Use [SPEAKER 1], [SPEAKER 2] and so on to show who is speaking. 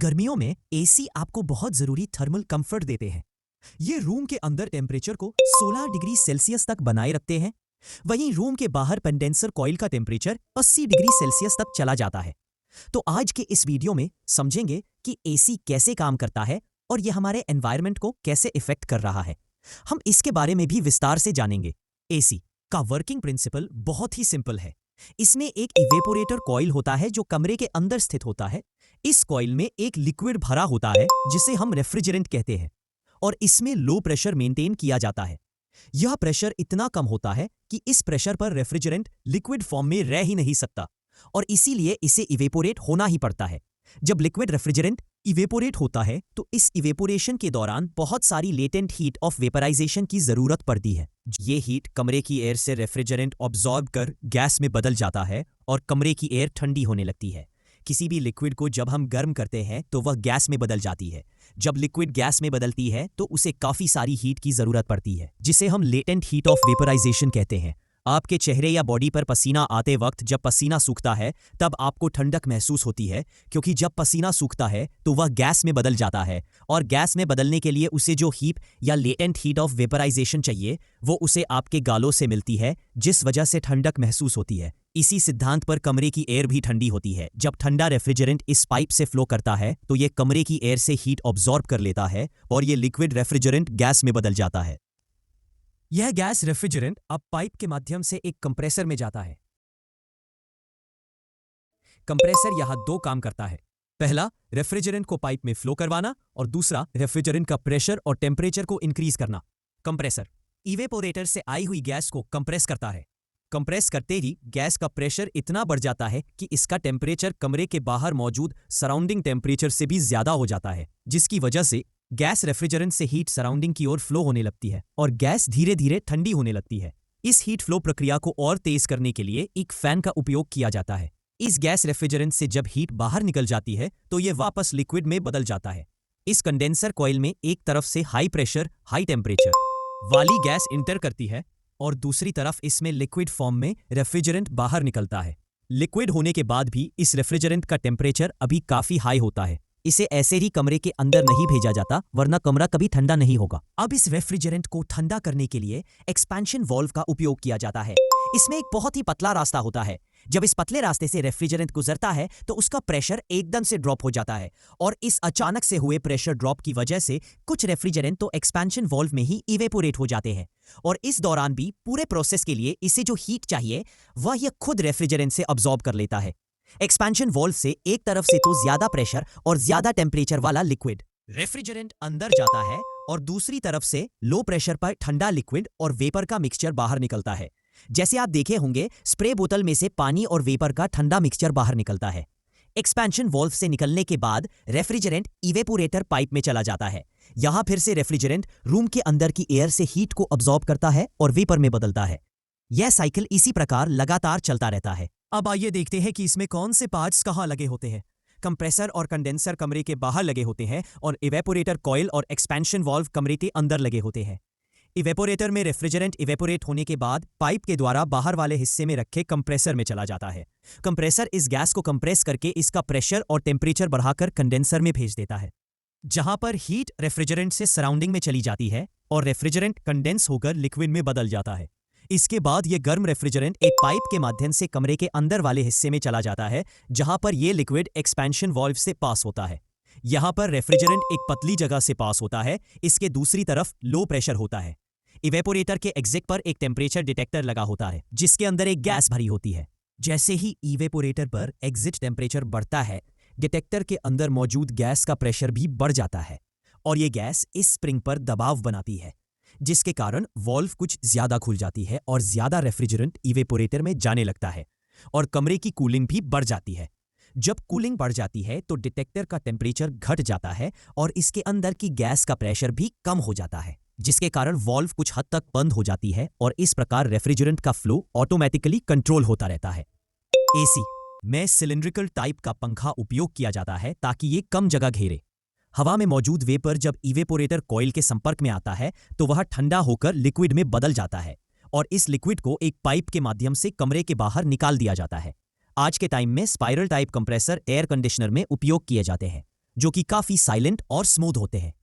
[SPEAKER 1] गर्मियों में एसी आपको बहुत जरूरी थर्मल कंफर्ट देते हैं। ये रूम के अंदर टेम्परेचर को 16 डिग्री सेल्सियस तक बनाए रखते हैं। वहीं रूम के बाहर कंडेंसर कॉइल का टेम्परेचर 80 डिग्री सेल्सियस तक चला जाता है। तो आज के इस वीडियो में समझेंगे कि एसी कैसे काम करता है और ये हमारे एनवायरनमेंट को कैसे इफेक्ट कर रहा है। हम इसके बारे में भी विस्तार से जानेंगे। एसी का वर्किंग प्रिंसिपल बहुत ही सिंपल है। इसमें एक इवेपोरेटर कॉइल होता है जो कमरे के अंदर स्थित होता है। इस कॉइल में एक लिक्विड भरा होता है जिसे हम रेफ्रिजरेंट कहते हैं और इसमें लो प्रेशर मेंटेन किया जाता है। यह प्रेशर इतना कम होता है कि इस प्रेशर पर रेफ्रिजरेंट लिक्विड फॉर्म में रह ही नहीं सकता और इसीलिए इसे इवेपोरेट होना ही पड़ता है। जब लिक्विड रेफ्रिजरेंट इवेपोरेट होता है तो इस इवेपोरेशन के दौरान बहुत सारी लेटेंट हीट ऑफ वेपराइजेशन की जरूरत पड़ती है। ये हीट कमरे की एयर से रेफ्रिजरेंट ऑब्जॉर्ब कर गैस में बदल जाता है और कमरे की एयर ठंडी होने लगती है। किसी भी लिक्विड को जब हम गर्म करते हैं तो वह गैस में बदल जाती है। जब लिक्विड गैस में बदलती है तो उसे काफी सारी हीट की जरूरत पड़ती है जिसे हम लेटेंट हीट ऑफ वेपराइजेशन कहते हैं। आपके चेहरे या बॉडी पर पसीना आते वक्त जब पसीना सूखता है तब आपको ठंडक महसूस होती है, क्योंकि जब पसीना सूखता है तो वह गैस में बदल जाता है और गैस में बदलने के लिए उसे जो हीट या लेटेंट हीट ऑफ वेपराइजेशन चाहिए वो उसे आपके गालों से मिलती है, जिस वजह से ठंडक महसूस होती है। इसी सिद्धांत पर कमरे की एयर भी ठंडी होती है। जब ठंडा रेफ्रिजरेंट इस पाइप से फ्लो करता है तो ये कमरे की एयर से हीट ऑब्जॉर्ब कर लेता है और ये लिक्विड रेफ्रिजरेंट गैस में बदल जाता है। यह गैस रेफ्रिजरेंट अब पाइप के माध्यम से एक कंप्रेसर में जाता है। कंप्रेसर यहां दो काम करता है। पहला, रेफ्रिजरेंट को पाइप में फ्लो करवाना और दूसरा, रेफ्रिजरेंट का प्रेशर और टेम्परेचर को इंक्रीज करना। कंप्रेसर इवेपोरेटर से आई हुई गैस को कंप्रेस करता है। कंप्रेस करते ही गैस का प्रेशर इतना बढ़ जाता है कि इसका टेम्परेचर कमरे के बाहर मौजूद सराउंडिंग टेम्परेचर से भी ज्यादा हो जाता है, जिसकी वजह से गैस रेफ्रिजरेंट से हीट सराउंडिंग की ओर फ्लो होने लगती है और गैस धीरे धीरे ठंडी होने लगती है। इस हीट फ्लो प्रक्रिया को और तेज करने के लिए एक फैन का उपयोग किया जाता है। इस गैस रेफ्रिजरेंट से जब हीट बाहर निकल जाती है तो यह वापस लिक्विड में बदल जाता है। इस कंडेंसर कॉइल में एक तरफ से हाई प्रेशर हाई टेम्परेचर वाली गैस इंटर करती है और दूसरी तरफ इसमें लिक्विड फॉर्म में रेफ्रिजरेंट बाहर निकलता है। लिक्विड होने के बाद भी इस रेफ्रिजरेंट का टेम्परेचर अभी काफी हाई होता है। इसे ऐसे ही कमरे के अंदर नहीं भेजा जाता, वरना कमरा कभी ठंडा नहीं होगा। अब इस रेफ्रिजरेंट को ठंडा करने के लिए एक्सपेंशन वाल्व का उपयोग किया जाता है। इसमें एक बहुत ही पतला रास्ता होता है। जब इस पतले रास्ते से रेफ्रिजरेंट गुजरता है तो उसका प्रेशर एकदम से ड्रॉप हो जाता है और इस अचानक से हुए प्रेशर ड्रॉप की वजह से कुछ रेफ्रिजरेंट तो एक्सपेंशन वाल्व में ही इवेपोरेट हो जाते हैं और इस दौरान भी पूरे प्रोसेस के लिए इसे जो हीट चाहिए वह यह खुद रेफ्रिजरेंट से अब्सॉर्ब कर लेता है। एक्सपेंशन वाल्व से एक तरफ से तो ज्यादा प्रेशर और ज्यादा टेम्परेचर वाला लिक्विड रेफ्रिजरेंट अंदर जाता है और दूसरी तरफ से लो प्रेशर पर ठंडा लिक्विड और वेपर का मिक्सचर बाहर निकलता है। जैसे आप देखे होंगे, स्प्रे बोतल में से पानी और वेपर का ठंडा मिक्सचर बाहर निकलता है। एक्सपेंशन वाल्व से निकलने के बाद रेफ्रिजरेंट इवेपोरेटर पाइप में चला जाता है। यहां फिर से रेफ्रिजरेंट रूम के अंदर की एयर से हीट को अब्सॉर्ब करता है और वेपर में बदलता है। यह साइकिल इसी प्रकार लगातार चलता रहता है। अब आइए देखते हैं कि इसमें कौन से पार्ट्स कहां लगे होते हैं। कंप्रेसर और कंडेंसर कमरे के बाहर लगे होते हैं और इवेपोरेटर कॉइल और एक्सपेंशन वाल्व कमरे के अंदर लगे होते हैं। इवेपोरेटर में रेफ्रिजरेंट इवेपोरेट होने के बाद पाइप के द्वारा बाहर वाले हिस्से में रखे कंप्रेसर में चला जाता है। कंप्रेसर इस गैस को कंप्रेस करके इसका प्रेशर और टेम्परेचर बढ़ाकर कंडेंसर में भेज देता है, जहां पर हीट रेफ्रिजरेंट से सराउंडिंग में चली जाती है और रेफ्रिजरेंट कंडेंस होकर लिक्विड में बदल जाता है। इसके बाद यह गर्म रेफ्रिजरेंट एक पाइप के माध्यम से कमरे के अंदर वाले हिस्से में चला जाता है, जहां पर यह लिक्विड एक्सपेंशन वाल्व से पास होता है। यहां पर रेफ्रिजरेंट एक पतली जगह से पास होता है। इसके दूसरी तरफ लो प्रेशर होता है। इवेपोरेटर के एग्जिट पर एक टेम्परेचर डिटेक्टर लगा होता है जिसके अंदर एक गैस भरी होती है। जैसे ही इवेपोरेटर पर एग्जिट टेम्परेचर बढ़ता है, डिटेक्टर के अंदर मौजूद गैस का प्रेशर भी बढ़ जाता है और यह गैस इस स्प्रिंग पर दबाव बनाती है, जिसके कारण वाल्व कुछ ज्यादा खुल जाती है और ज्यादा रेफ्रिजरेंट इवेपोरेटर में जाने लगता है और कमरे की कूलिंग भी बढ़ जाती है। जब कूलिंग बढ़ जाती है तो डिटेक्टर का टेम्परेचर घट जाता है और इसके अंदर की गैस का प्रेशर भी कम हो जाता है, जिसके कारण वाल्व कुछ हद तक बंद हो जाती है और इस प्रकार रेफ्रिजरेंट का फ्लो ऑटोमेटिकली कंट्रोल होता रहता है। एसी में सिलिंड्रिकल टाइप का पंखा उपयोग किया जाता है ताकि ये कम जगह घेरे। हवा में मौजूद वेपर जब इवेपोरेटर कॉइल के संपर्क में आता है तो वह ठंडा होकर लिक्विड में बदल जाता है और इस लिक्विड को एक पाइप के माध्यम से कमरे के बाहर निकाल दिया जाता है। आज के टाइम में spiral type compressor air conditioner में उपयोग किए जाते हैं। जो कि काफी साइलेंट और स्मूथ होते हैं।